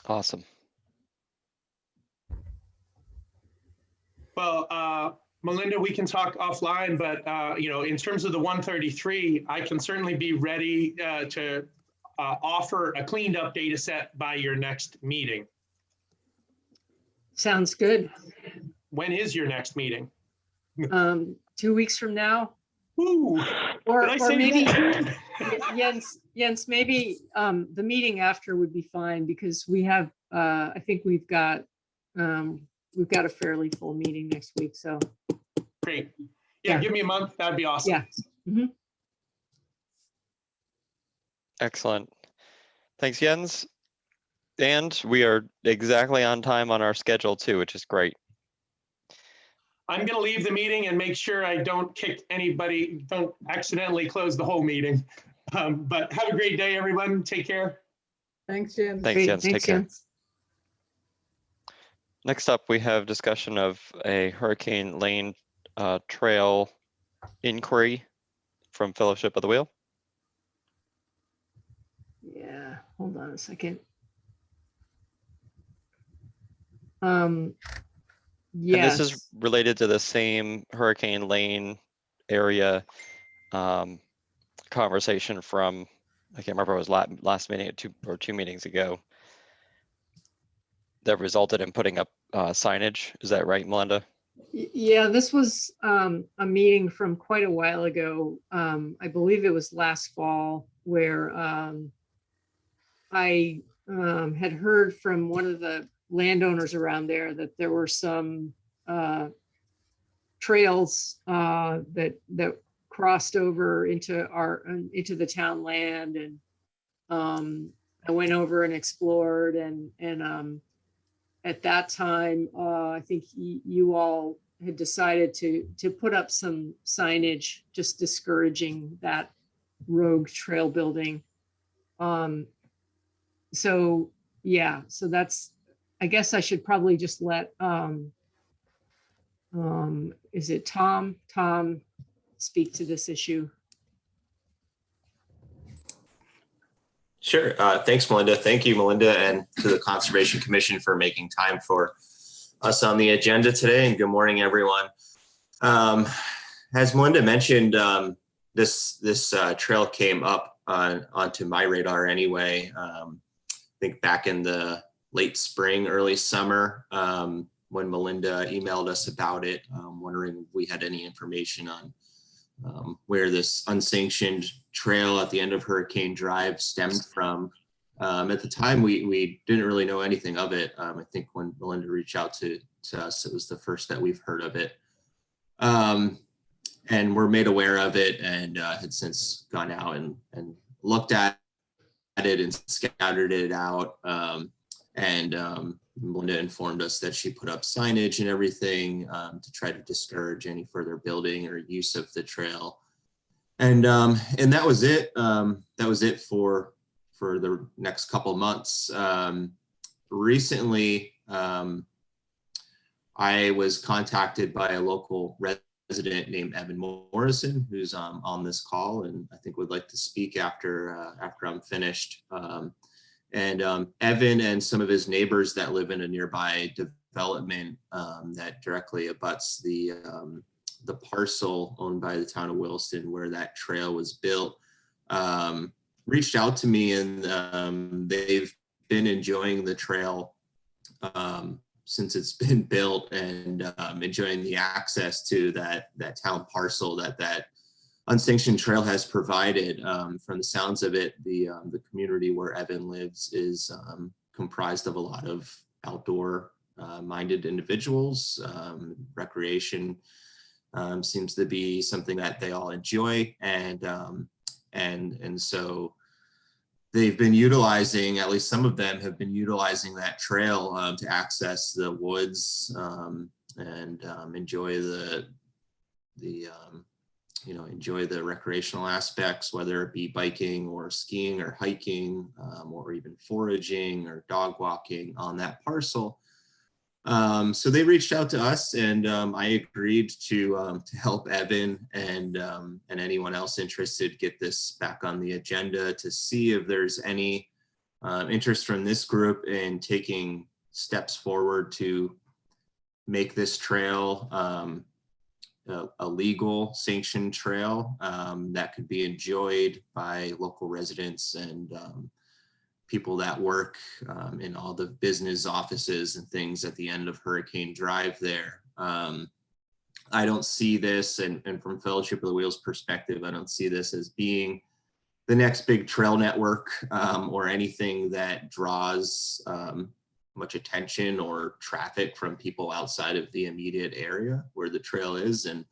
Awesome. Well, Melinda, we can talk offline, but in terms of the 133, I can certainly be ready to offer a cleaned up data set by your next meeting. Sounds good. When is your next meeting? 2 weeks from now. Ooh, Or maybe Jens, maybe the meeting after would be fine, because we have I think we've got a fairly full meeting next week. So great. Yeah, give me a month. That'd be awesome. Yeah. Mm-hmm. Excellent. Thanks, Jens. And we are exactly on time on our schedule too, which is great. I'm going to leave the meeting and make sure I don't accidentally close the whole meeting. But have a great day, everyone. Take care. Thanks, Jens. Thanks, Jens. Take care. Jens. Next up, we have discussion of a Hurricane Lane trail inquiry from Fellowship of the Wheel. Yeah, hold on a second. Yes. And this is related to the same Hurricane Lane area conversation from, I can't remember, it was last meeting or two meetings ago, that resulted in putting up signage. Is that right, Melinda? Yeah, this was a meeting from quite a while ago. I believe it was last fall, where I had heard from one of the landowners around there that there were some trails that crossed over into the town land, and I went over and explored, and at that time I think you all had decided to put up some signage just discouraging that rogue trail building. So yeah, so that's, I guess I should probably just let is it Tom speak to this issue? Sure. Thanks, Melinda. Thank you, Melinda, and to the Conservation Commission for making time for us on the agenda today. And good morning, everyone. As Melinda mentioned, this trail came up onto my radar anyway. I think back in the late spring, early summer, when Melinda emailed us about it, wondering if we had any information on where this unsanctioned trail at the end of Hurricane Drive stemmed from. At the time, we didn't really know anything of it. I think when Melinda reached out to us, it was the first that we've heard of it. And we're made aware of it, and had since gone out and looked at it and scouted it out. Melinda informed us that she put up signage and everything to try to discourage any further building or use of the trail. And that was it. That was it for the next couple of months. Recently, I was contacted by a local resident named Evan Morrison, who's on this call, and I think would like to speak after I'm finished. Evan and some of his neighbors that live in a nearby development that directly abuts the parcel owned by the town of Williston where that trail was built, reached out to me, and they've been enjoying the trail since it's been built, and enjoying the access to that town parcel that unsanctioned trail has provided. From the sounds of it, the community where Evan lives is comprised of a lot of outdoor minded individuals. Recreation seems to be something that they all enjoy, and so they've been utilizing, at least some of them have been utilizing that trail to access the woods and enjoy enjoy the recreational aspects, whether it be biking or skiing or hiking, or even foraging or dog walking on that parcel. So they reached out to us, and I agreed to help Evan and anyone else interested get this back on the agenda to see if there's any interest from this group in taking steps forward to make this trail a legal sanctioned trail that could be enjoyed by local residents and people that work in all the business offices and things at the end of Hurricane Drive there. I don't see this, and from Fellowship of the Wheels perspective, I don't see this as being the next big trail network or anything that draws much attention or traffic from people outside of the immediate area where the trail is. And,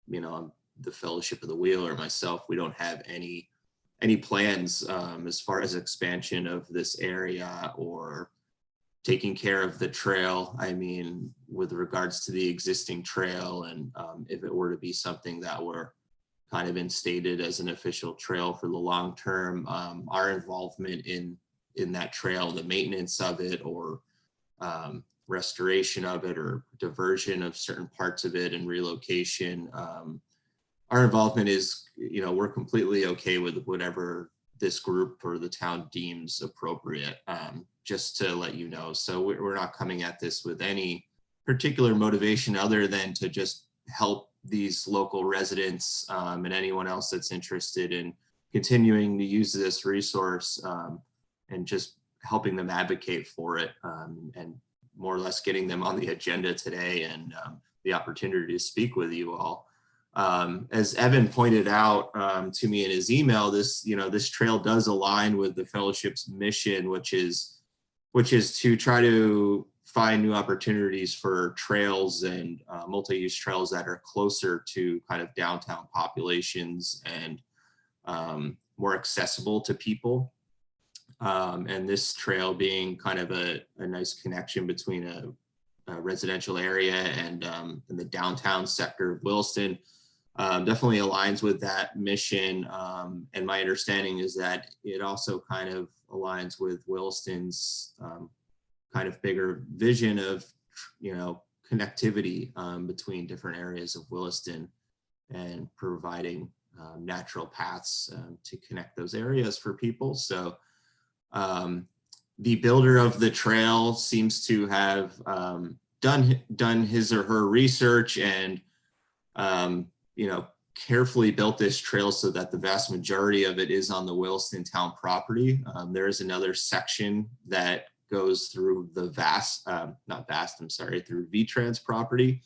you know, the Fellowship of the Wheel or myself, we don't have any plans as far as expansion of this area or taking care of the trail. I mean, with regards to the existing trail, and if it were to be something that were kind of instated as an official trail for the long term, our involvement in that trail, the maintenance of it, or restoration of it, or diversion of certain parts of it and relocation, our involvement is, you know, we're completely okay with whatever this group or the town deems appropriate, just to let you know. So we're not coming at this with any particular motivation other than to just help these local residents and anyone else that's interested in continuing to use this resource, and just helping them advocate for it, and more or less getting them on the agenda today, and the opportunity to speak with you all. As Evan pointed out to me in his email, this trail does align with the Fellowship's mission, which is to try to find new opportunities for trails and multi-use trails that are closer to kind of downtown populations and more accessible to people. And this trail being kind of a nice connection between a residential area and the downtown sector of Williston, definitely aligns with that mission. And my understanding is that it also kind of aligns with Williston's kind of bigger vision of, you know, connectivity between different areas of Williston and providing natural paths to connect those areas for people. So the builder of the trail seems to have done his or her research and you know, carefully built this trail so that the vast majority of it is on the Williston town property. There is another section that goes through the through V-Trans property.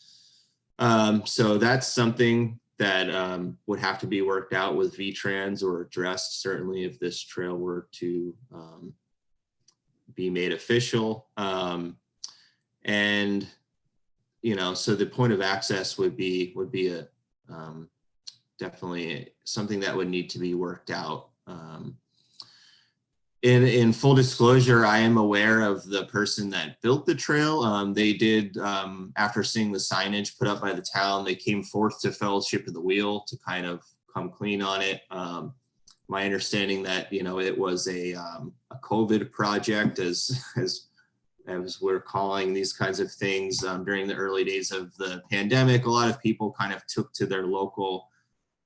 So that's something that would have to be worked out with V-Trans or addressed, certainly if this trail were to be made official. And, you know, so the point of access would be a definitely something that would need to be worked out. In full disclosure, I am aware of the person that built the trail. They did, after seeing the signage put up by the town, they came forth to Fellowship of the Wheel to kind of come clean on it. My understanding that, you know, it was a COVID project, as we're calling these kinds of things. During the early days of the pandemic, a lot of people kind of took to their local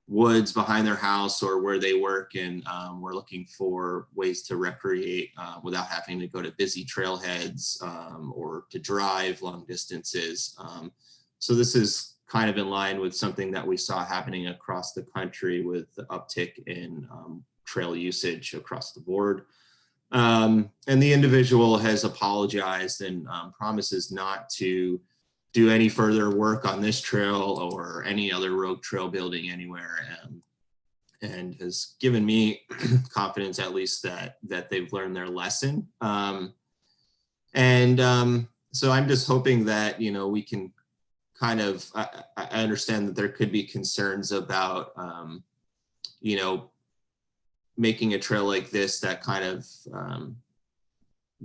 woods behind their house or where they work, and were looking for ways to recreate without having to go to busy trailheads or to drive long distances. So this is kind of in line with something that we saw happening across the country with the uptick in trail usage across the board. And the individual has apologized and promises not to do any further work on this trail or any other rogue trail building anywhere, and has given me confidence, at least, that they've learned their lesson. So I'm just hoping that, you know, we can kind of, I understand that there could be concerns about, you know, making a trail like this that kind of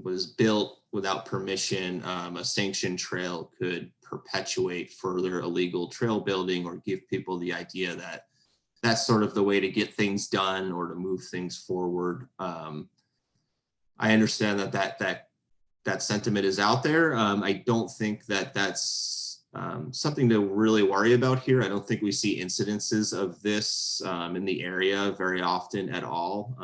was built without permission. A sanctioned trail could perpetuate further illegal trail building or give people the idea that that's sort of the way to get things done or to move things forward. I understand that sentiment is out there. I don't think that that's something to really worry about here. I don't think we see incidences of this in the area very often at all.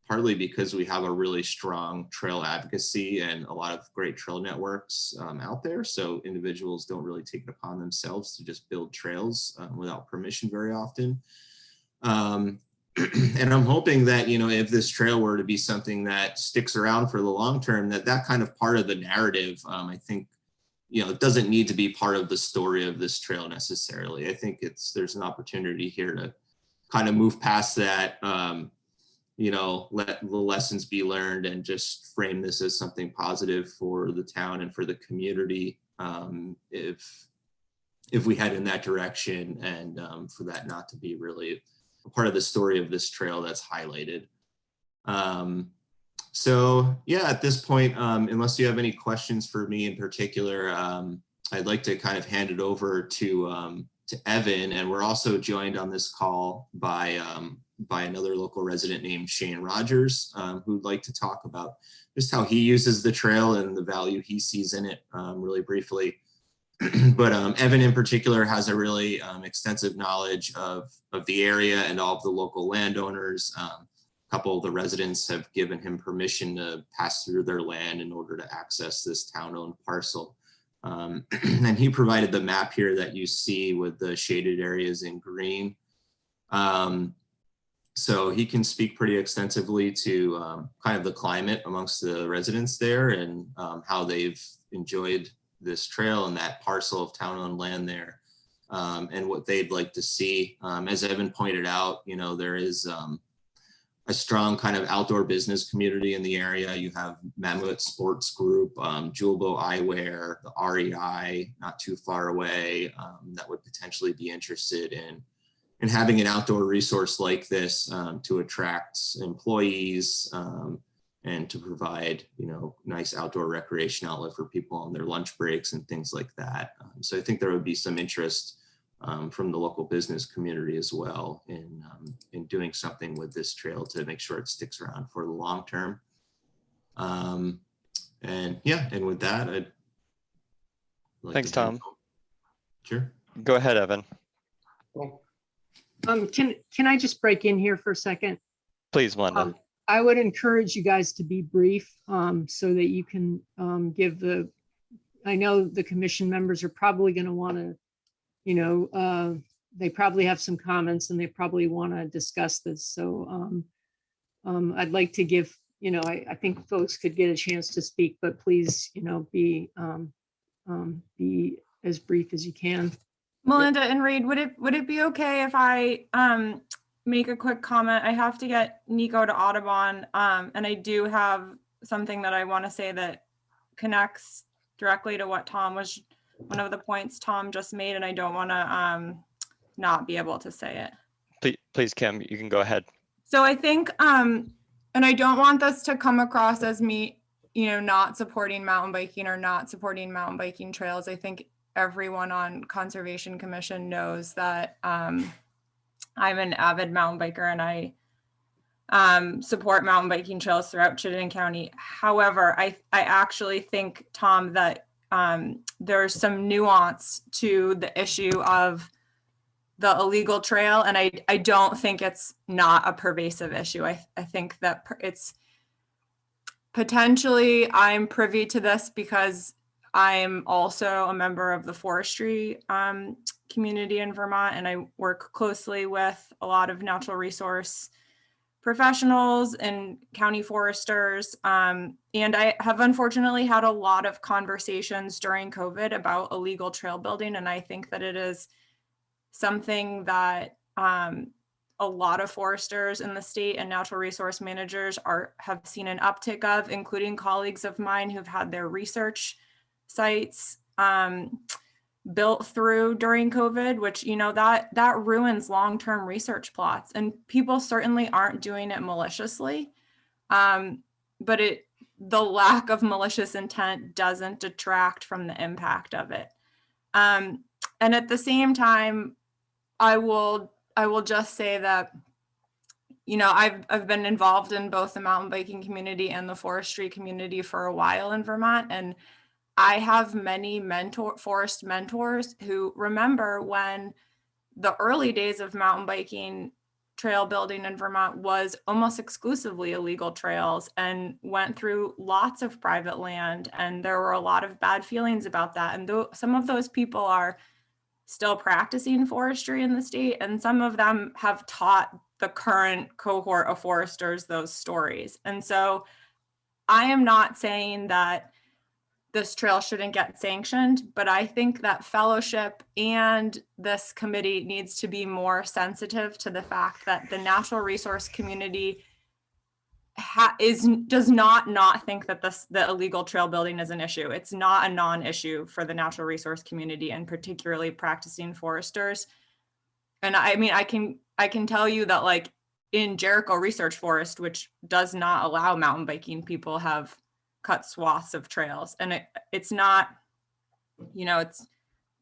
partly because we have a really strong trail advocacy and a lot of great trail networks out there. So individuals don't really take it upon themselves to just build trails without permission very often. And I'm hoping that, you know, if this trail were to be something that sticks around for the long term, that kind of part of the narrative, I think, you know, it doesn't need to be part of the story of this trail necessarily. I think there's an opportunity here to kind of move past that, you know, let the lessons be learned and just frame this as something positive for the town and for the community, if we head in that direction, and for that not to be really a part of the story of this trail that's highlighted. So yeah, at this point, unless you have any questions for me in particular, I'd like to kind of hand it over to Evan, and we're also joined on this call by another local resident named Shane Rogers, who'd like to talk about just how he uses the trail and the value he sees in it, really briefly. But Evan in particular has a really extensive knowledge of the area and all of the local landowners. A couple of the residents have given him permission to pass through their land in order to access this town-owned parcel. And he provided the map here that you see with the shaded areas in green. So he can speak pretty extensively to kind of the climate amongst the residents there, and how they've enjoyed this trail and that parcel of town-owned land there, and what they'd like to see. As Evan pointed out, you know, there is a strong kind of outdoor business community in the area. You have Mammoth Sports Group, Jewelbo Eyewear, the REI, not too far away, that would potentially be interested in having an outdoor resource like this to attract employees and to provide, you know, nice outdoor recreation outlet for people on their lunch breaks and things like that. So I think there would be some interest from the local business community as well in doing something with this trail to make sure it sticks around for the long term. And yeah, and with that, I'd like Thanks, to Tom. Sure. Go ahead, Evan. Can I just break in here for a second? Please, Melinda. I would encourage you guys to be brief, so that you can give I know the commission members are probably going to want to, you know, they probably have some comments and they probably want to discuss this. So I'd like to give, you know, I think folks could get a chance to speak, but please, you know, be as brief as you can. Melinda and Reed, would it be okay if I make a quick comment? I have to get Nico to Audubon, and I do have something that I want to say that connects directly to what one of the points Tom just made, and I don't want to not be able to say it. Please, Kim, you can go ahead. So I think, and I don't want this to come across as me, you know, not supporting mountain biking or not supporting mountain biking trails. I think everyone on Conservation Commission knows that I'm an avid mountain biker and I support mountain biking trails throughout Chittenden County. However, I actually think, Tom, that there's some nuance to the issue of the illegal trail, and I don't think it's not a pervasive issue. I think that it's potentially, I'm privy to this because I'm also a member of the forestry community in Vermont, and I work closely with a lot of natural resource professionals and county foresters. And I have unfortunately had a lot of conversations during COVID about illegal trail building. And I think that it is something that a lot of foresters in the state and natural resource managers have seen an uptick of, including colleagues of mine who've had their research sites built through during COVID, which, you know, that ruins long-term research plots, and people certainly aren't doing it maliciously. But the lack of malicious intent doesn't detract from the impact of it. And at the same time, I will just say that, you know, I've been involved in both the mountain biking community and the forestry community for a while in Vermont, and I have many forest mentors who remember when the early days of mountain biking trail building in Vermont was almost exclusively illegal trails and went through lots of private land. And there were a lot of bad feelings about that. And some of those people are still practicing forestry in the state, and some of them have taught the current cohort of foresters those stories. And so I am not saying that this trail shouldn't get sanctioned, but I think that fellowship and this committee needs to be more sensitive to the fact that the natural resource community does not think that the illegal trail building is an issue. It's not a non-issue for the natural resource community, and particularly practicing foresters. And I mean, I can tell you that, like, in Jericho Research Forest, which does not allow mountain biking, people have cut swaths of trails, and it's not, it's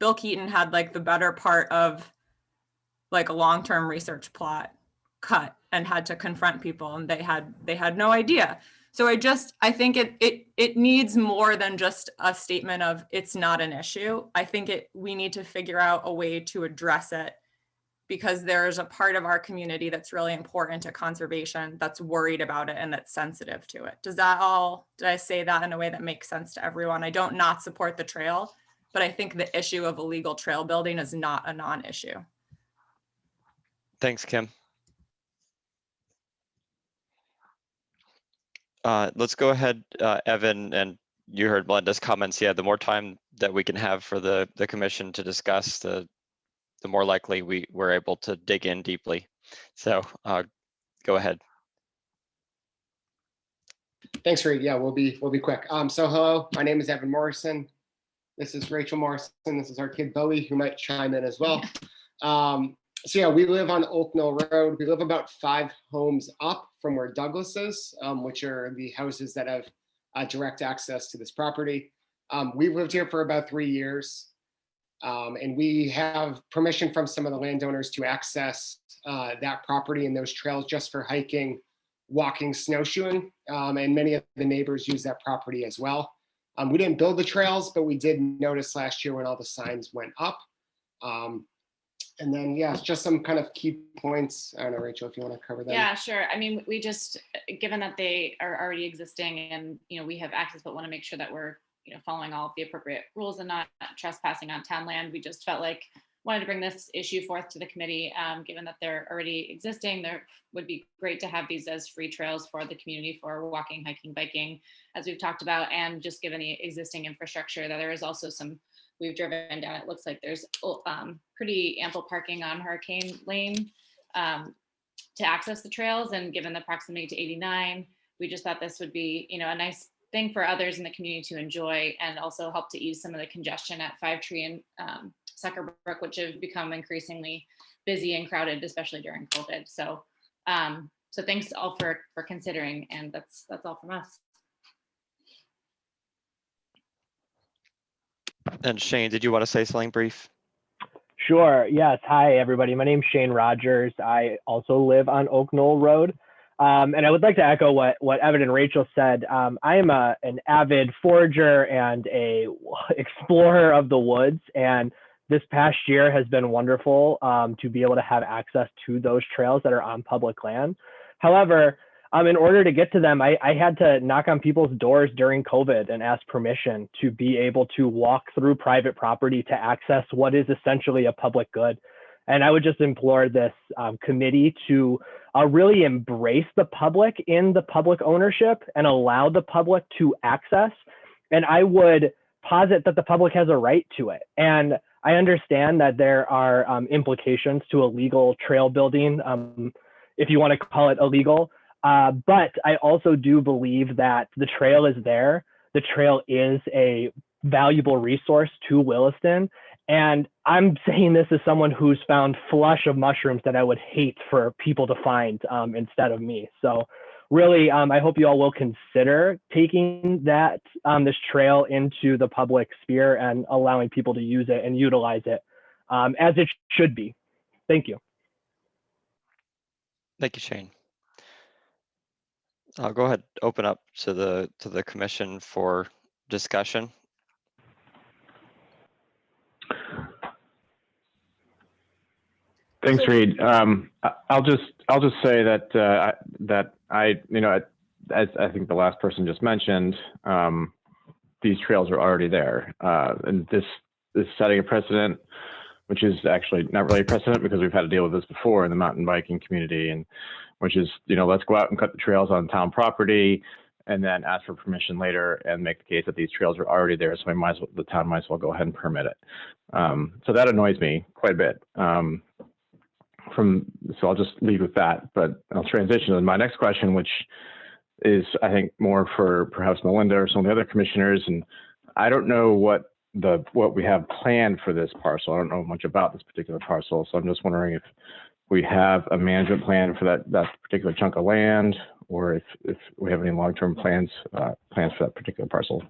Bill Keaton had like the better part of like a long-term research plot cut and had to confront people, and they had no idea. So I think it needs more than just a statement of it's not an issue. I think we need to figure out a way to address it, because there's a part of our community that's really important to conservation, that's worried about it, and that's sensitive to it. Did I say that in a way that makes sense to everyone? I don't not support the trail, but I think the issue of illegal trail building is not a non-issue. Thanks, Kim. Let's go ahead, Evan, and you heard Melinda's comments. Yeah, the more time that we can have for the commission to discuss, the more likely we're able to dig in deeply. So go ahead. Thanks, Reed. Yeah, we'll be quick. So hello, my name is Evan Morrison. This is Rachel Morrison. This is our kid Bowie, who might chime in as well. So yeah, we live on Oak Knoll Road. We live about 5 homes up from where Douglas is, which are the houses that have direct access to this property. We've lived here for about 3 years. And we have permission from some of the landowners to access that property and those trails just for hiking, walking, snowshoeing, and many of the neighbors use that property as well. We didn't build the trails, but we did notice last year when all the signs went up. And then, yeah, just some kind of key points. I don't know, Rachel, if you want to cover that. Yeah, sure. I mean, we just, given that they are already existing and, we have access, but want to make sure that we're, following all of the appropriate rules and not trespassing on town land. We just felt like wanted to bring this issue forth to the committee, given that they're already existing. There would be great to have these as free trails for the community for walking, hiking, biking, as we've talked about, and just given the existing infrastructure, that there is also some, we've driven down, it looks like there's pretty ample parking on Hurricane Lane to access the trails, and given the proximity to 89, we just thought this would be, a nice thing for others in the community to enjoy, and also help to ease some of the congestion at Five Tree and Sucker Brook, which have become increasingly busy and crowded, especially during COVID. So, so thanks all for considering, and that's all from us. And Shane, did you want to say something brief? Sure. Yes. Hi, everybody. My name's Shane Rogers. I also live on Oak Knoll Road. And I would like to echo what Evan and Rachel said. I am an avid forager and a explorer of the woods. And this past year has been wonderful to be able to have access to those trails that are on public land. However, in order to get to them, I had to knock on people's doors during COVID and ask permission to be able to walk through private property to access what is essentially a public good. And I would just implore this committee to really embrace the public in the public ownership and allow the public to access. And I would posit that the public has a right to it. And I understand that there are implications to illegal trail building, if you want to call it illegal. But I also do believe that the trail is there. The trail is a valuable resource to Williston. And I'm saying this as someone who's found flush of mushrooms that I would hate for people to find instead of me. So really, I hope you all will consider taking that this trail into the public sphere and allowing people to use it and utilize it as it should be. Thank you. Thank you, Shane. I'll go ahead and open up to the commission for discussion. Thanks, Reed. I'll just say that I as I think the last person just mentioned, these trails are already there, and this is setting a precedent, which is actually not really a precedent because we've had to deal with this before in the mountain biking community, and which is, let's go out and cut the trails on town property and then ask for permission later and make the case that these trails are already there. So the town might as well go ahead and permit it. So that annoys me quite a bit. So I'll just leave with that, but I'll transition to my next question, which is, I think, more for perhaps Melinda or some of the other commissioners. And I don't know what we have planned for this parcel. I don't know much about this particular parcel. So I'm just wondering if we have a management plan for that particular chunk of land, or if we have any long-term plans for that particular parcel.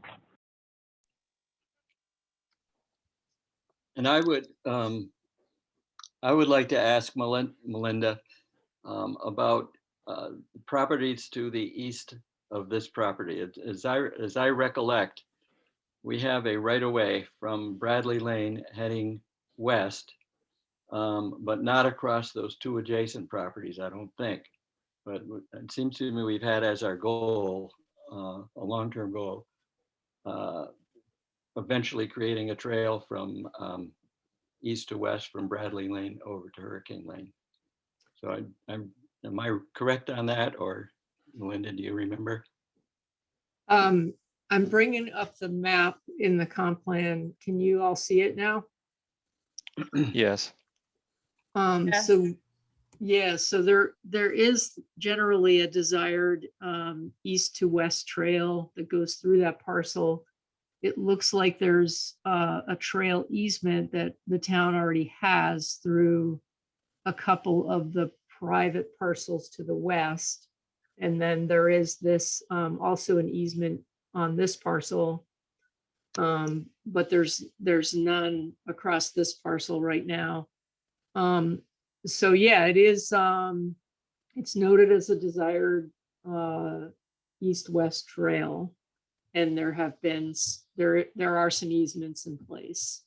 And I would like to ask Melinda about properties to the east of this property. As I recollect, we have a right-of-way from Bradley Lane heading west, but not across those two adjacent properties, I don't think. But it seems to me we've had as our goal, a long-term goal, eventually creating a trail from east to west from Bradley Lane over to Hurricane Lane. So am I correct on that, or Melinda, do you remember? I'm bringing up the map in the comp plan. Can you all see it now? Yes. Yes. So there is generally a desired east to west trail that goes through that parcel. It looks like there's a trail easement that the town already has through a couple of the private parcels to the west. And then there is this also an easement on this parcel, but there's none across this parcel right now. So yeah, it is. It's noted as a desired east-west trail, and there are some easements in place.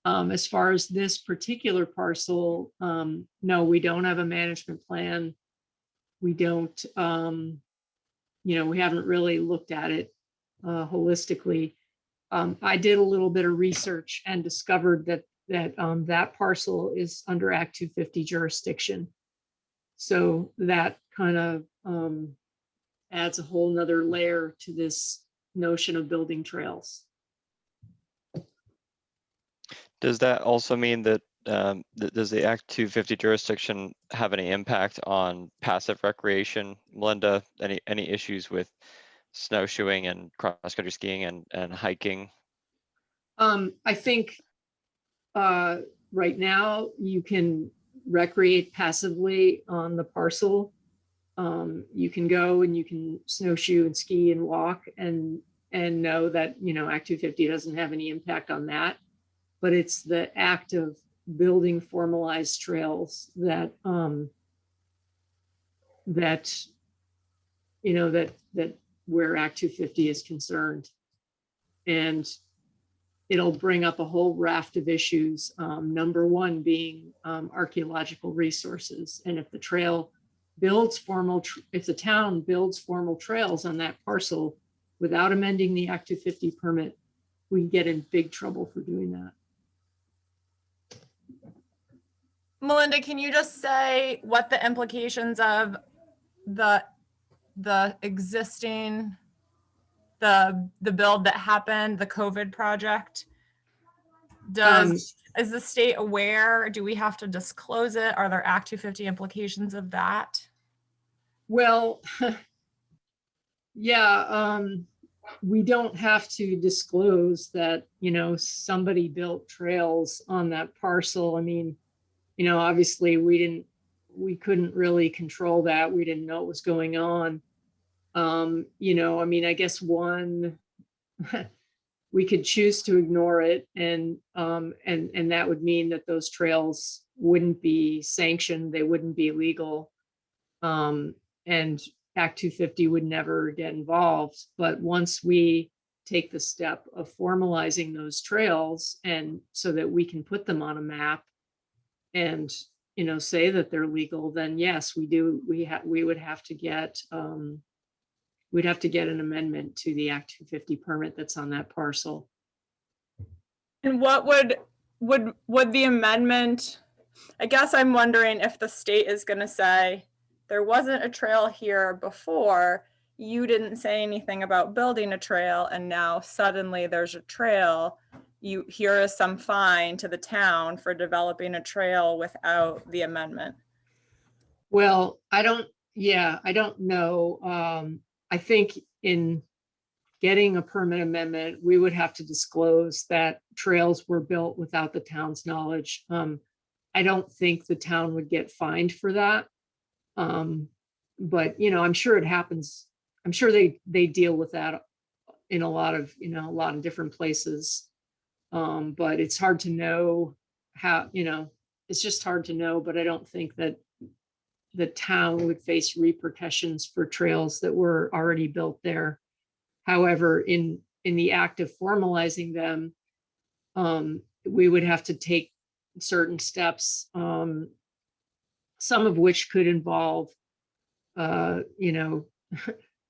As far as this particular parcel, no, we don't have a management plan. We don't. We haven't really looked at it holistically. I did a little bit of research and discovered that parcel is under Act 250 jurisdiction. So that kind of adds a whole nother layer to this notion of building trails. Does that also mean that does the Act 250 jurisdiction have any impact on passive recreation, Melinda? Any issues with snowshoeing and cross-country skiing and hiking? I think right now you can recreate passively on the parcel. You can go and you can snowshoe and ski and walk and know that Act 250 doesn't have any impact on that. But it's the act of building formalized trails that where Act 250 is concerned, and it'll bring up a whole raft of issues. Number one being archaeological resources, and if the town builds formal trails on that parcel without amending the Act 250 permit, we get in big trouble for doing that. Melinda, can you just say what the implications of the existing, the build that happened, the COVID project? Is the state aware? Do we have to disclose it? Are there Act 250 implications of that? Well, yeah, we don't have to disclose that, somebody built trails on that parcel. I mean, obviously we couldn't really control that. We didn't know what was going on. I guess we could choose to ignore it, and that would mean that those trails wouldn't be sanctioned. They wouldn't be legal. And Act 250 would never get involved. But once we take the step of formalizing those trails, and so that we can put them on a map and, you know, say that they're legal, then yes, we would have to get, we'd have to get an amendment to the Act 250 permit that's on that parcel. And what would the amendment, I guess I'm wondering if the state is going to say, there wasn't a trail here before, you didn't say anything about building a trail, and now suddenly there's a trail. Here is some fine to the town for developing a trail without the amendment. Well, I don't know. I think in getting a permit amendment, we would have to disclose that trails were built without the town's knowledge. I don't think the town would get fined for that. But, you know, I'm sure it happens. I'm sure they deal with that in a lot of different places. But it's hard to know how, you know, it's just hard to know, but I don't think that the town would face repercussions for trails that were already built there. However, in the act of formalizing them, we would have to take certain steps, some of which could involve, you know,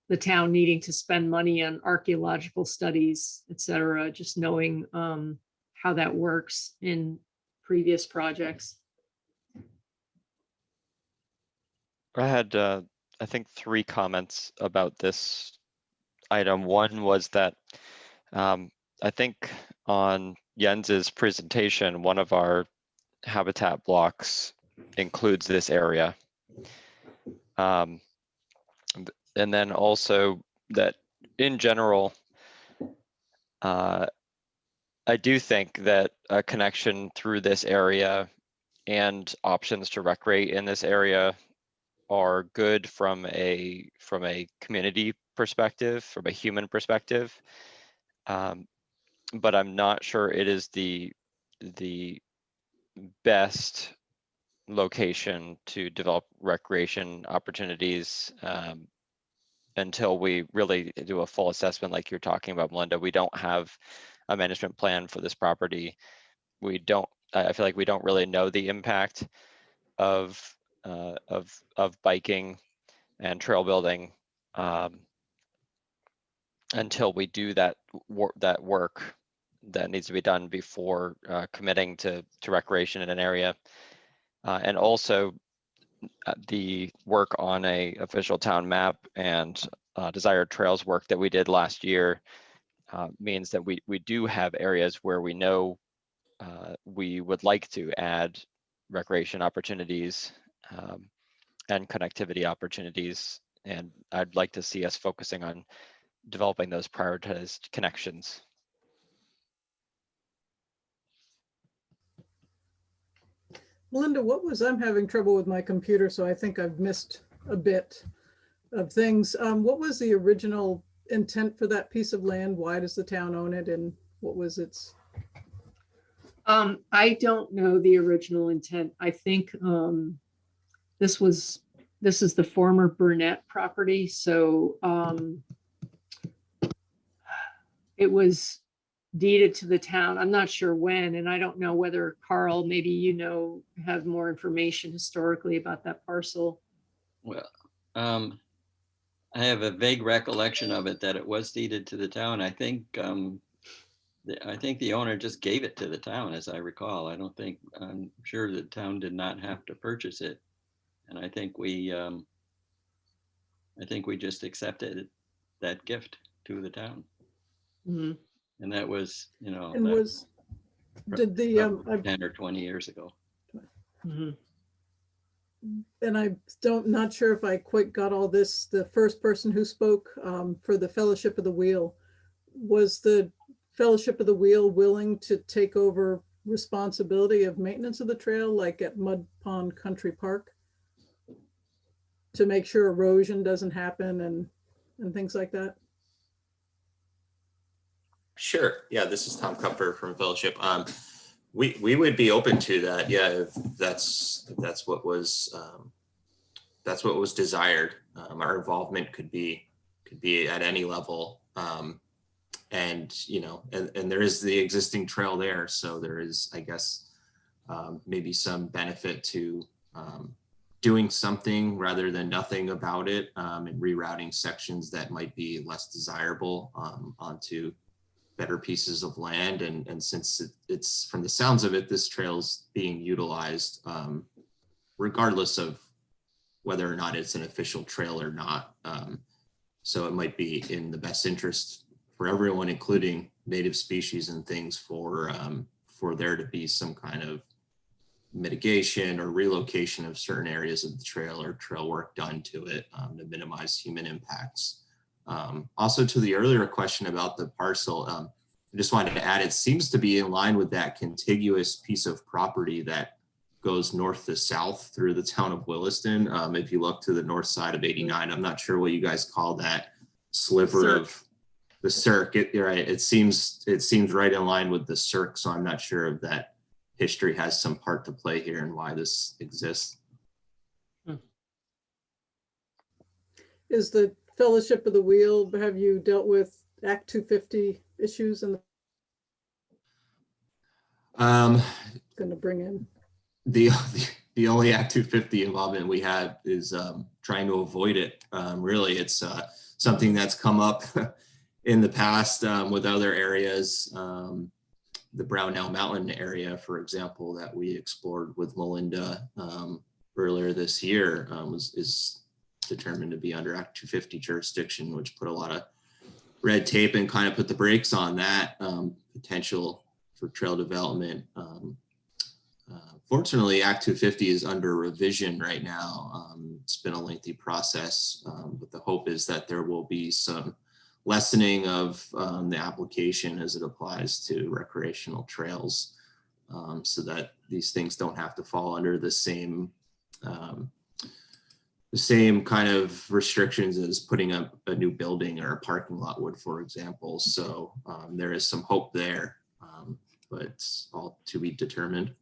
the town needing to spend money on archaeological studies, et cetera, just knowing how that works in previous projects. I had, I think, 3 comments about this item. One was that I think on Jens's presentation, one of our habitat blocks includes this area. And then also that in general, I do think that a connection through this area and options to recreate in this area are good from a community perspective, from a human perspective. But I'm not sure it is the best location to develop recreation opportunities until we really do a full assessment like you're talking about, Melinda. We don't have a management plan for this property. I feel like we don't really know the impact of biking and trail building until we do that work that needs to be done before committing to recreation in an area. And also the work on a official town map and desired trails work that we did last year means that we do have areas where we know we would like to add recreation opportunities and connectivity opportunities. And I'd like to see us focusing on developing those prioritized connections. Melinda, I'm having trouble with my computer, so I think I've missed a bit of things. What was the original intent for that piece of land? Why does the town own it, and what was its? I don't know the original intent. I think this is the former Burnett property, so it was deeded to the town. I'm not sure when, and I don't know whether, Carl, maybe you have more information historically about that parcel. Well, I have a vague recollection of it that it was deeded to the town. I think the owner just gave it to the town, as I recall. I'm sure the town did not have to purchase it, and I think we just accepted that gift to the town. Mm-hmm. And that was, did the 10 or 20 years ago. Mm-hmm. And not sure if I quite got all this. The first person who spoke for the Fellowship of the Wheel, was the Fellowship of the Wheel willing to take over responsibility of maintenance of the trail, like at Mud Pond Country Park, to make sure erosion doesn't happen and things like that? Sure. Yeah, this is Tom Kupfer from Fellowship. We would be open to that. Yeah, if that's what was desired. Our involvement could be at any level. And there is the existing trail there, so there is, I guess, maybe some benefit to doing something rather than nothing about it, and rerouting sections that might be less desirable onto better pieces of land. And since it's from the sounds of it, this trail's being utilized regardless of whether or not it's an official trail or not. So it might be in the best interest for everyone, including native species and things, for there to be some kind of mitigation or relocation of certain areas of the trail or trail work done to it to minimize human impacts. Also, to the earlier question about the parcel, I just wanted to add, it seems to be in line with that contiguous piece of property that goes north to south through the town of Williston. If you look to the north side of 89, I'm not sure what you guys call that sliver of the circuit. Right, it seems right in line with the circ, so I'm not sure if that history has some part to play here and why this exists. Is the Fellowship of the Wheel, have you dealt with Act 250 issues and going to bring in? The only Act 250 involvement we have is trying to avoid it. Really, it's something that's come up in the past with other areas. The Brownell Mountain area, for example, that we explored with Melinda earlier this year, is determined to be under Act 250 jurisdiction, which put a lot of red tape and kind of put the brakes on that potential for trail development. Fortunately, Act 250 is under revision right now. It's been a lengthy process, but the hope is that there will be some lessening of the application as it applies to recreational trails, so that these things don't have to fall under the same kind of restrictions as putting up a new building or a parking lot would, for example. So there is some hope there, but it's all to be determined.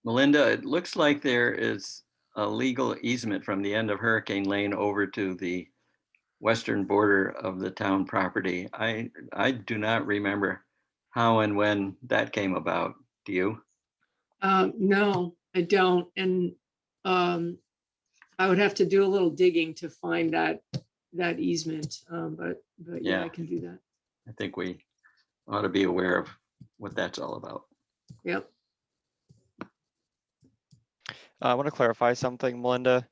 Melinda, it looks like there is a legal easement from the end of Hurricane Lane over to the western border of the town property. I do not remember how and when that came about. Do you? No, I don't. And I would have to do a little digging to find that easement. But yeah, I can do that. I think we ought to be aware of what that's all about. Yep. I want to clarify something, Melinda.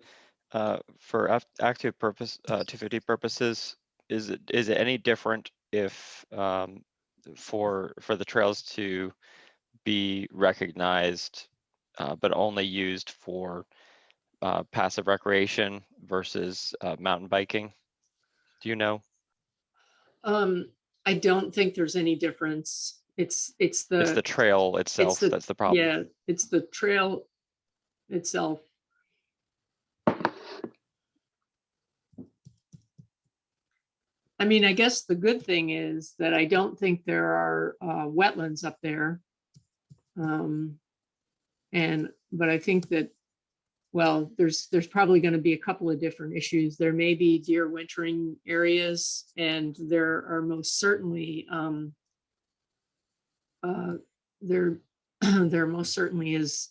For Act 250 purposes, is it any different if for the trails to be recognized, but only used for passive recreation versus mountain biking? Do you know? I don't think there's any difference. It's the trail itself that's the problem. Yeah, it's the trail itself. I mean, I guess the good thing is that I don't think there are wetlands up there. But I think that, well, there's probably going to be a couple of different issues. There may be deer wintering areas, and there are most certainly there most certainly is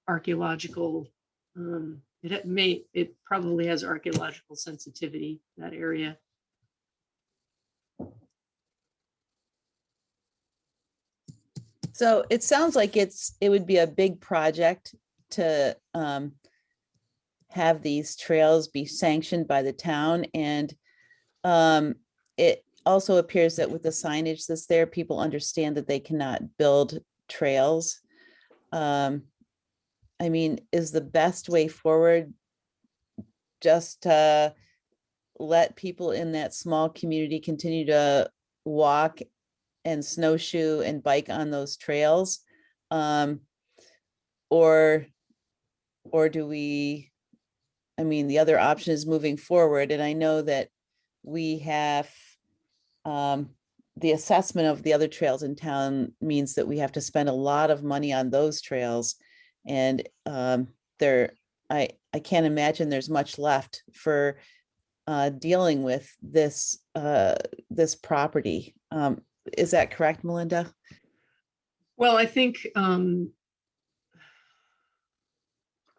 archaeological. It probably has archaeological sensitivity, that area. So it sounds like it would be a big project to have these trails be sanctioned by the town. And it also appears that with the signage that's there, people understand that they cannot build trails. I mean, is the best way forward just to let people in that small community continue to walk and snowshoe and bike on those trails? Or do we, I mean, the other option is moving forward. And I know that we have, the assessment of the other trails in town means that we have to spend a lot of money on those trails. And I can't imagine there's much left for dealing with this property. Is that correct, Melinda? Well, I think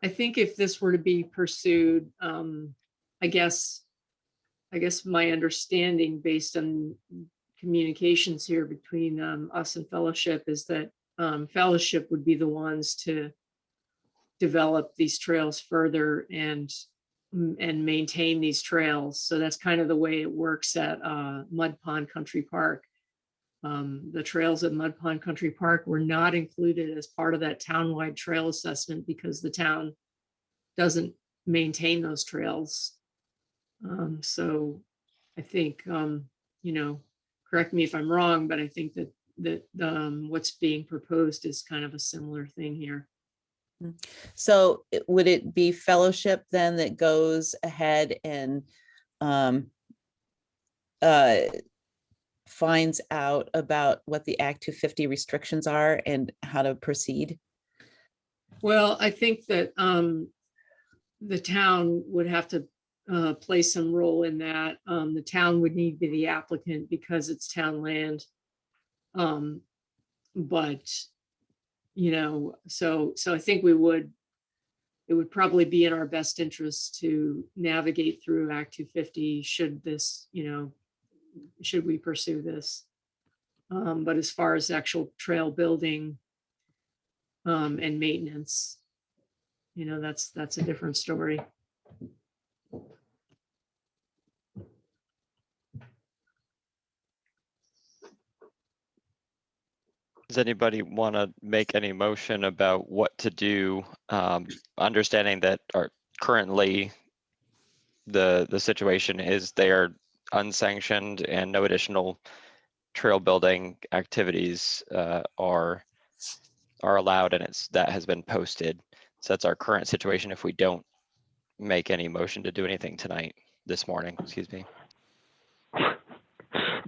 if this were to be pursued, I guess my understanding based on communications here between us and Fellowship is that Fellowship would be the ones to develop these trails further and maintain these trails. So that's kind of the way it works at Mud Pond Country Park. The trails at Mud Pond Country Park were not included as part of that townwide trail assessment because the town doesn't maintain those trails. So I think, correct me if I'm wrong, but I think that what's being proposed is kind of a similar thing here. So would it be Fellowship then that goes ahead and finds out about what the Act 250 restrictions are and how to proceed? Well, I think that the town would have to play some role in that. The town would need to be the applicant because it's town land. But, so I think it would probably be in our best interest to navigate through Act 250 should this, should we pursue this. But as far as actual trail building and maintenance, that's a different story. Does anybody want to make any motion about what to do? Understanding that currently the situation is they are unsanctioned and no additional trail building activities are allowed, and that has been posted. So that's our current situation if we don't make any motion to do anything this morning, excuse me.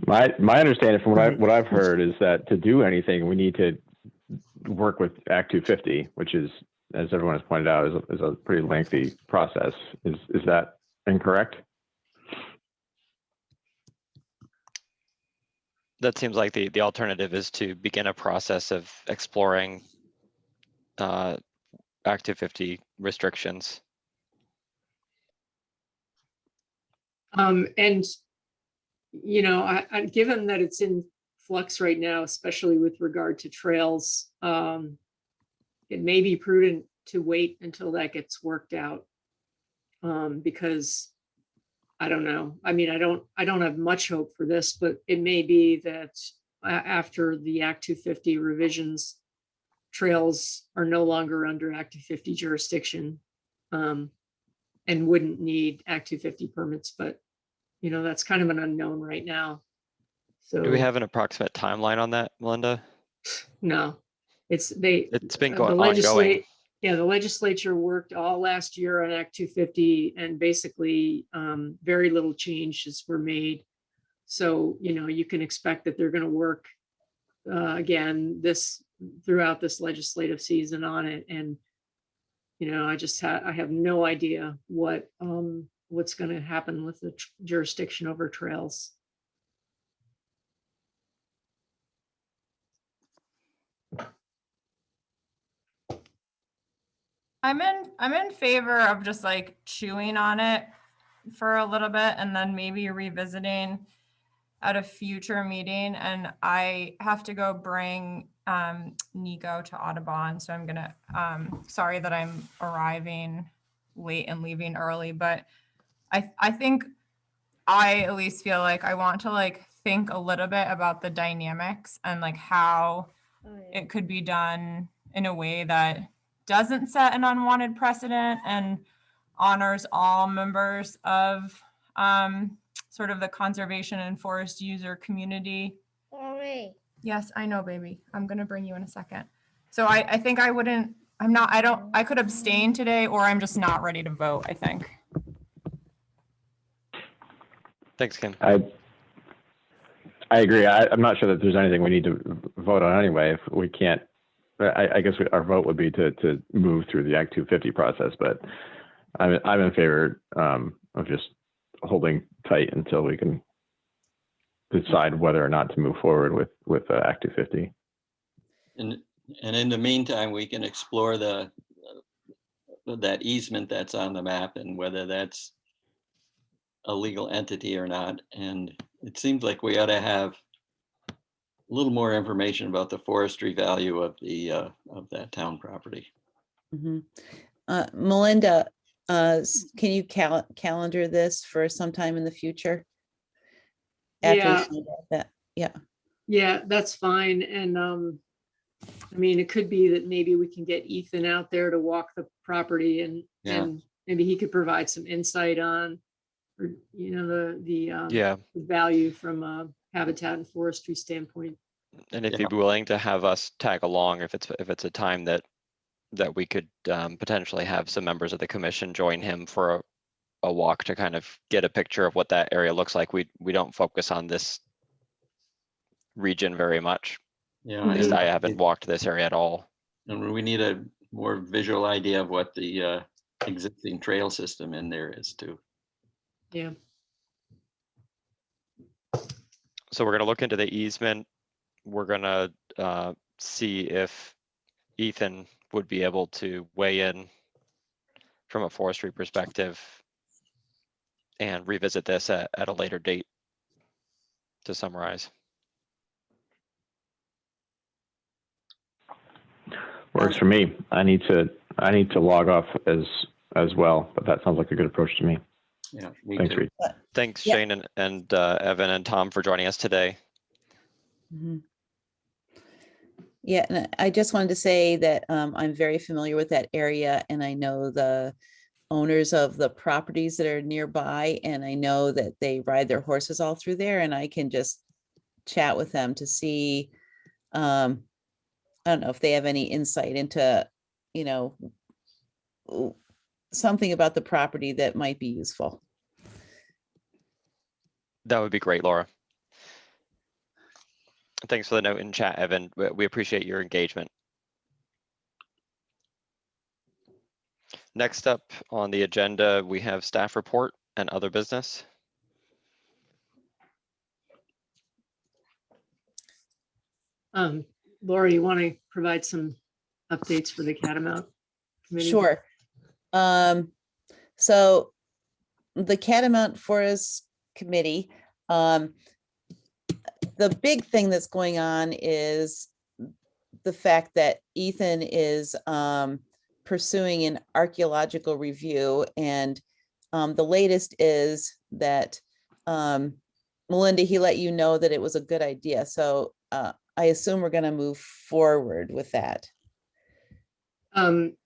My understanding from what I've heard is that to do anything, we need to work with Act 250, which is, as everyone has pointed out, is a pretty lengthy process. Is that incorrect? That seems like the alternative is to begin a process of exploring Act 250 restrictions. And given that it's in flux right now, especially with regard to trails, it may be prudent to wait until that gets worked out. Because I don't know. I mean, I don't have much hope for this, but it may be that after the Act 250 revisions, trails are no longer under Act 250 jurisdiction and wouldn't need Act 250 permits, but that's kind of an unknown right now. So do we have an approximate timeline on that, Melinda? No, it's been ongoing. Yeah, the legislature worked all last year on Act 250 and basically very little changes were made. So, you can expect that they're going to work again throughout this legislative season on it. And, I have no idea what's going to happen with the jurisdiction over trails. I'm in favor of just like chewing on it for a little bit and then maybe revisiting at a future meeting. And I have to go bring Nico to Audubon. So I'm gonna, sorry that I'm arriving late and leaving early, but I think I at least feel like I want to think a little bit about the dynamics and how it could be done in a way that doesn't set an unwanted precedent and honors all members of sort of the conservation and forest user community. Mommy. Yes, I know, baby. I'm going to bring you in a second. So I think I could abstain today, or I'm just not ready to vote, I think. Thanks, Kim. I agree. I'm not sure that there's anything we need to vote on anyway. If we can't, I guess our vote would be to move through the Act 250 process, but I'm in favor of just holding tight until we can decide whether or not to move forward with Act 250. And in the meantime, we can explore that easement that's on the map and whether that's a legal entity or not. And it seems like we ought to have a little more information about the forestry value of that town property. Mhm. Melinda, can you calendar this for sometime in the future? After we Yeah. find out that, yeah. Yeah, that's fine. And I mean, it could be that maybe we can get Ethan out there to walk the property and Yeah. and maybe he could provide some insight on, or, you know, Yeah, the value from a habitat and forestry standpoint. and if Yeah. you'd be willing to have us tag along, if it's a time that we could potentially have some members of the commission join him for a walk to kind of get a picture of what that area looks like. We don't focus on this region very much. Yeah, At least Mhm. I haven't walked this area at all. and we need a more visual idea of what the existing trail system in there is too. Yeah. So we're gonna look into the easement. We're gonna see if Ethan would be able to weigh in from a forestry perspective and revisit this at a later date to summarize. Works for me. I need to log off as well, but that sounds like a good approach to me. Yeah, me Thanks, too. Reed. Thanks, Yeah. Shane and Evan and Tom for joining us today. Mhm. Yeah, and I just wanted to say that I'm very familiar with that area and I know the owners of the properties that are nearby and I know that they ride their horses all through there and I can just chat with them to see, I don't know if they have any insight into, you know, something about the property that might be useful. That would be great, Laura. Thanks for the note in chat, Evan. We appreciate your engagement. Next up on the agenda, we have staff report and other business. Laura, you want to provide some updates for the Catamount Committee? Sure. So the Catamount Forest Committee, the big thing that's going on is the fact that Ethan is pursuing an archaeological review and the latest is that Melinda, he let you know that it was a good idea. So I assume we're going to move forward with that.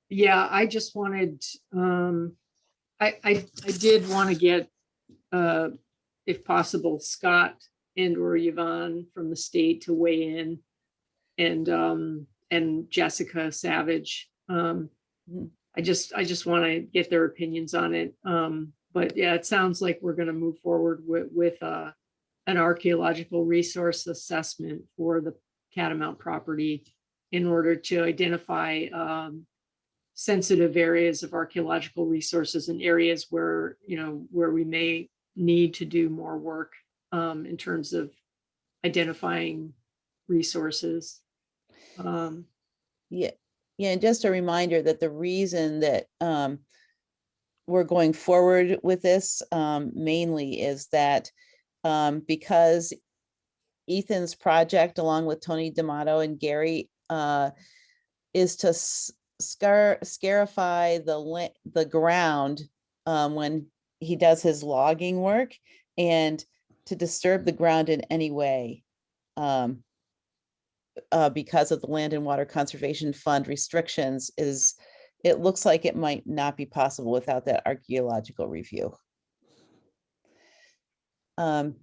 Yeah, I just wanted, I did want to get, if possible, Scott and or Yvonne from the state to weigh in and Jessica Savage. I just want to get their opinions on it. But yeah, it sounds like we're going to move forward with an archaeological resource assessment for the Catamount property in order to identify sensitive areas of archaeological resources and areas where, you know, where we may need to do more work in terms of identifying resources. Yeah, and just a reminder that the reason that we're going forward with this mainly is that because Ethan's project, along with Tony D'Amato and Gary, is to scarify the ground when he does his logging work, and to disturb the ground in any way because of the Land and Water Conservation Fund restrictions, it looks like it might not be possible without that archaeological review. And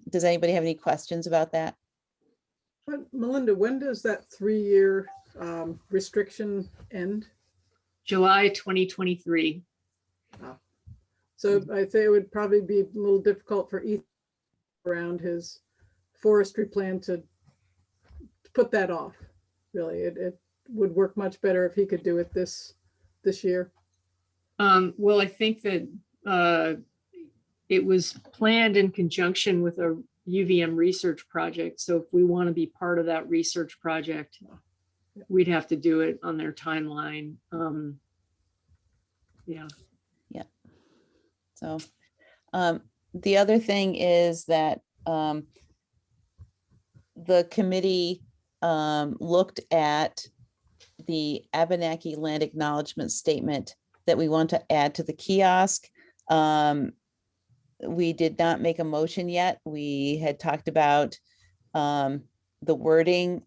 does anybody have any questions about that? But Melinda, when does that 3-year restriction end? July 2023. So I say it would probably be a little difficult for Ethan around his forestry plan to put that off. Really, it would work much better if he could do it this year. Well, I think that it was planned in conjunction with a UVM research project. So if we want to be part of that research project, we'd have to do it on their timeline. Yeah. Yeah. So the other thing is that the committee looked at the Abenaki Land Acknowledgement Statement that we want to add to the kiosk. We did not make a motion yet. We had talked about the wording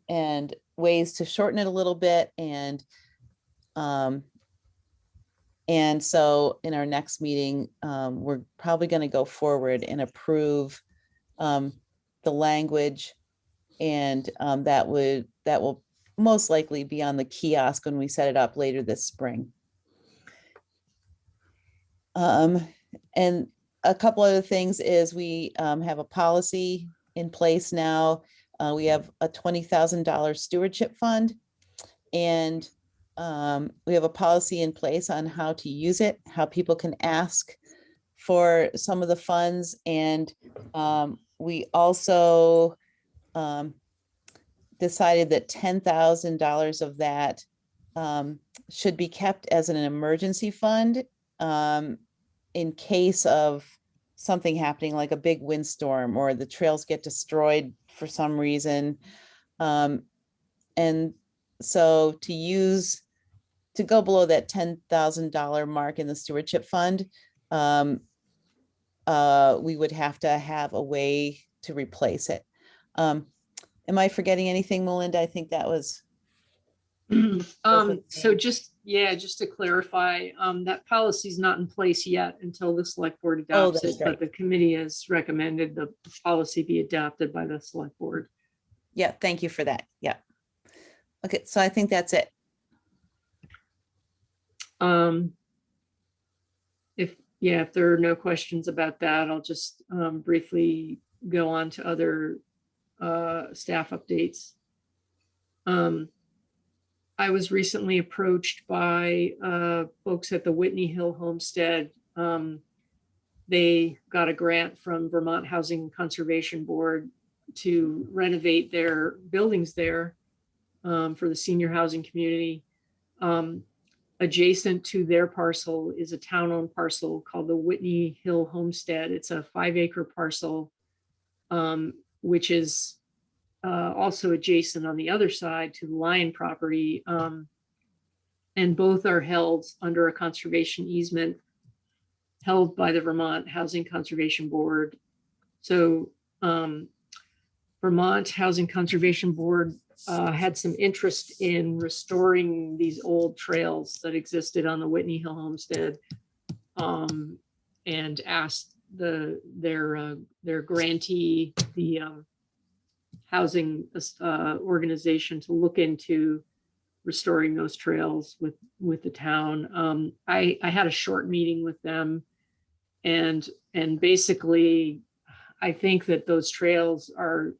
and ways to shorten it a little bit. And so in our next meeting, we're probably going to go forward and approve the language, and that will most likely be on the kiosk when we set it up later this spring. And a couple other things is we have a policy in place now. We have a $20,000 stewardship fund, and we have a policy in place on how to use it, how people can ask for some of the funds. And we also decided that $10,000 of that should be kept as an emergency fund in case of something happening, like a big windstorm or the trails get destroyed for some reason. And so to go below that $10,000 mark in the stewardship fund, we would have to have a way to replace it. Am I forgetting anything, Melinda? I think that was. So just to clarify, that policy is not in place yet until the select board adopts it, but the committee has recommended the policy be adopted by the select board. Yeah, thank you for that. Yeah. Okay, so I think that's it. If there are no questions about that, I'll just briefly go on to other staff updates. I was recently approached by folks at the Whitney Hill Homestead. They got a grant from Vermont Housing Conservation Board to renovate their buildings there for the senior housing community. Adjacent to their parcel is a town-owned parcel called the Whitney Hill Homestead. It's a 5-acre parcel, which is also adjacent on the other side to the Lion property. And both are held under a conservation easement held by the Vermont Housing Conservation Board. So Vermont Housing Conservation Board had some interest in restoring these old trails that existed on the Whitney Hill Homestead, and asked their grantee, the housing organization, to look into restoring those trails with the town. I had a short meeting with them, and basically I think that those trails are,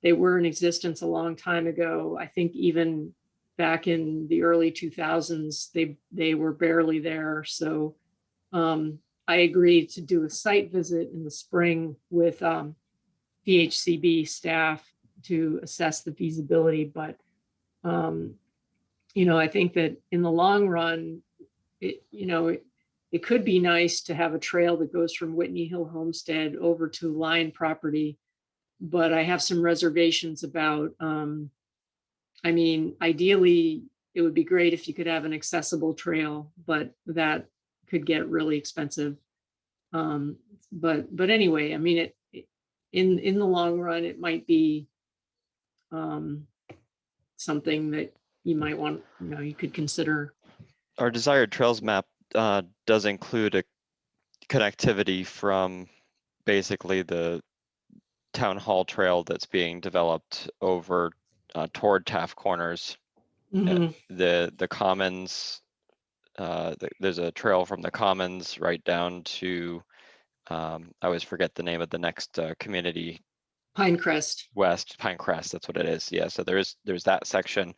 they were in existence a long time ago. I think even back in the early 2000s, they were barely there. So I agreed to do a site visit in the spring with VHCB staff to assess the feasibility. But, I think that in the long run, it could be nice to have a trail that goes from Whitney Hill Homestead over to Lion property. But I have some reservations about, ideally, it would be great if you could have an accessible trail, but that could get really expensive. But anyway, in the long run, it might be something that you might want, you could consider. Our desired trails map does include a connectivity from basically the town hall trail that's being developed over toward Taft Corners. Mhm. The commons, there's a trail from the commons right down to, I always forget the name of the next community. Pinecrest. West, Pinecrest, that's what it is. Yeah, so there's that section.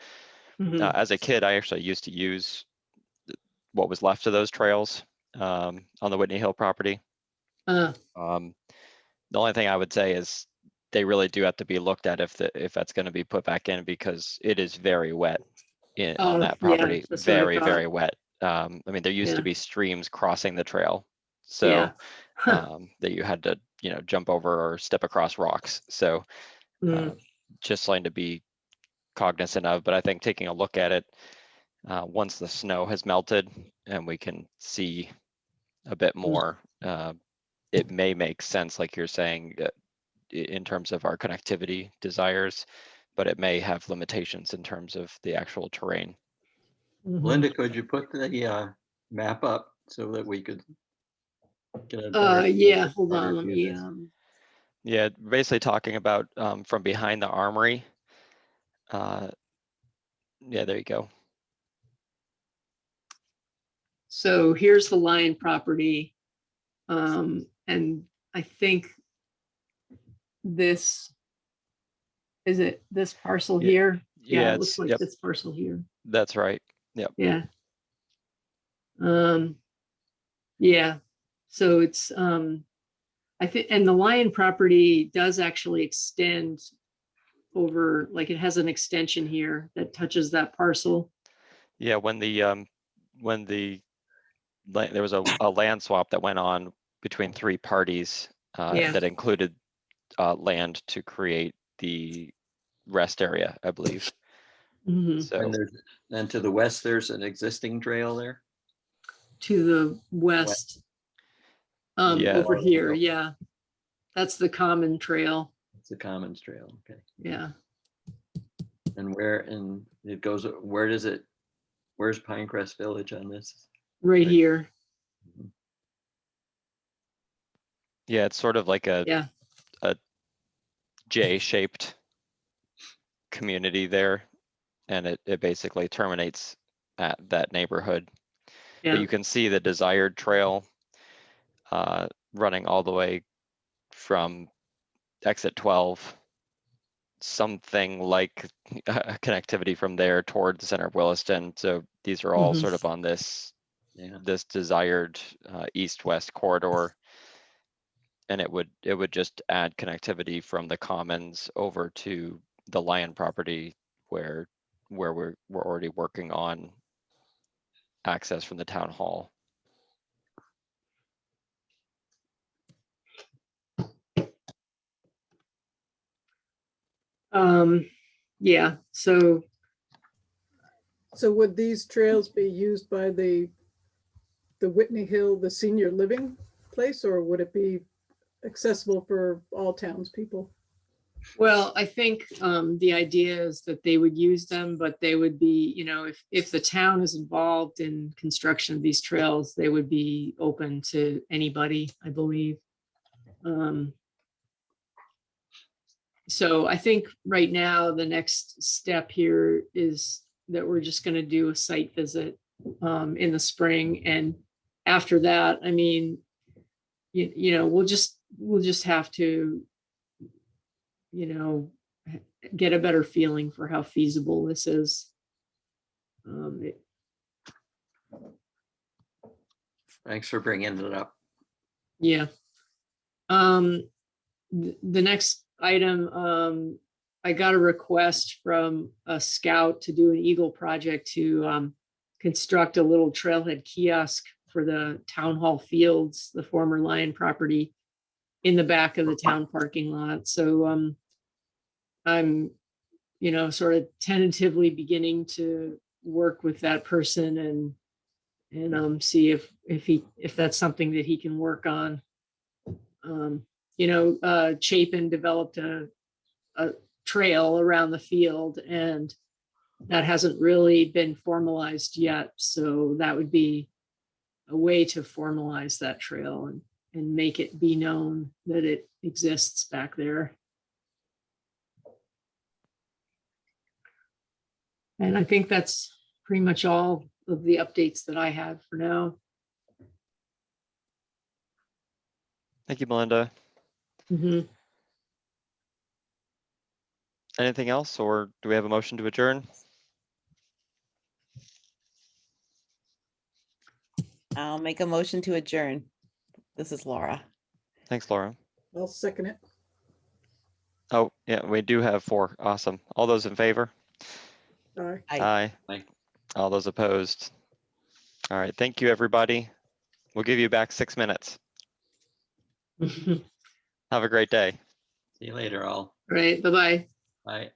Mhm. As a kid, I actually used to use what was left of those trails on the Whitney Hill property. Uh, The only thing I would say is they really do have to be looked at if that's going to be put back in, because it is very wet on that yeah, property. that's what I Very, thought. very wet. I mean, there used to Yeah. be streams crossing the trail, so Yeah. that you had to, jump over or step across rocks. So Mm, just something to be cognizant of. But I think taking a look at it once the snow has melted and we can see a bit more, it may make sense, like you're saying, in terms of our connectivity desires, but it may have limitations in terms of the actual terrain. mhm. Linda, could you put the map up so that we could get a better Yeah, view hold of on, let me, this? Yeah, basically talking about from behind the armory. Yeah, there you go. so here's the Lion property. And I think this, is it this parcel Yeah, here? Yeah, Yeah, it looks like yep, this parcel here. that's right. Yep. Yeah. Yeah, so it's, I think, and the Lion property does actually extend over, like it has an extension here that touches that parcel. Yeah, when the there was a land swap that went on between three parties Yeah. that included land to create the rest area, I believe. Mhm. So And to the west, there's an existing trail there. To the west, Yeah. over here, yeah. That's the common trail, It's a commons trail. Okay. yeah. And it goes, where's Pinecrest Village on this? Right here, yeah, it's sort of like a yeah. J-shaped community there, and it basically terminates at that neighborhood. Yeah. But you can see the desired trail running all the way from exit 12, something like connectivity from there towards the center of Williston. So these are all Mhm. sort of on this Yeah. this desired east-west corridor, and it would just add connectivity from the commons over to the Lion property where we're already working on access from the town hall. Yeah, so So would these trails be used by the Whitney Hill, the senior living place, or would it be accessible for all townspeople? well, I think the idea is that they would use them, but they would be, if the town is involved in construction of these trails, they would be open to anybody, I believe. So I think right now, the next step here is that we're just gonna do a site visit in the spring. And after that, I mean, we'll just have to, get a better feeling for how feasible this is. Thanks for bringing it up. Yeah. The next item, I got a request from a scout to do an Eagle project to construct a little trailhead kiosk for the town hall fields, the former Lion property, in the back of the town parking lot. So I'm, sort of tentatively beginning to work with that person and see if that's something that he can work on. Chapin developed a trail around the field, and that hasn't really been formalized yet. So that would be a way to formalize that trail and make it be known that it exists back there. And I think that's pretty much all of the updates that I have for now. Thank you, Melinda. Mhm. Anything else, or do we have a motion to adjourn? I'll make a motion to adjourn. This is Laura. Thanks, Laura. I'll second it. Oh, yeah, we do have 4. Awesome. All those in favor? Aye. Aye. Aye. All those opposed? All right, thank you, everybody. We'll give you back 6 minutes. Have a great day. See you later, all. Right, bye-bye. Bye.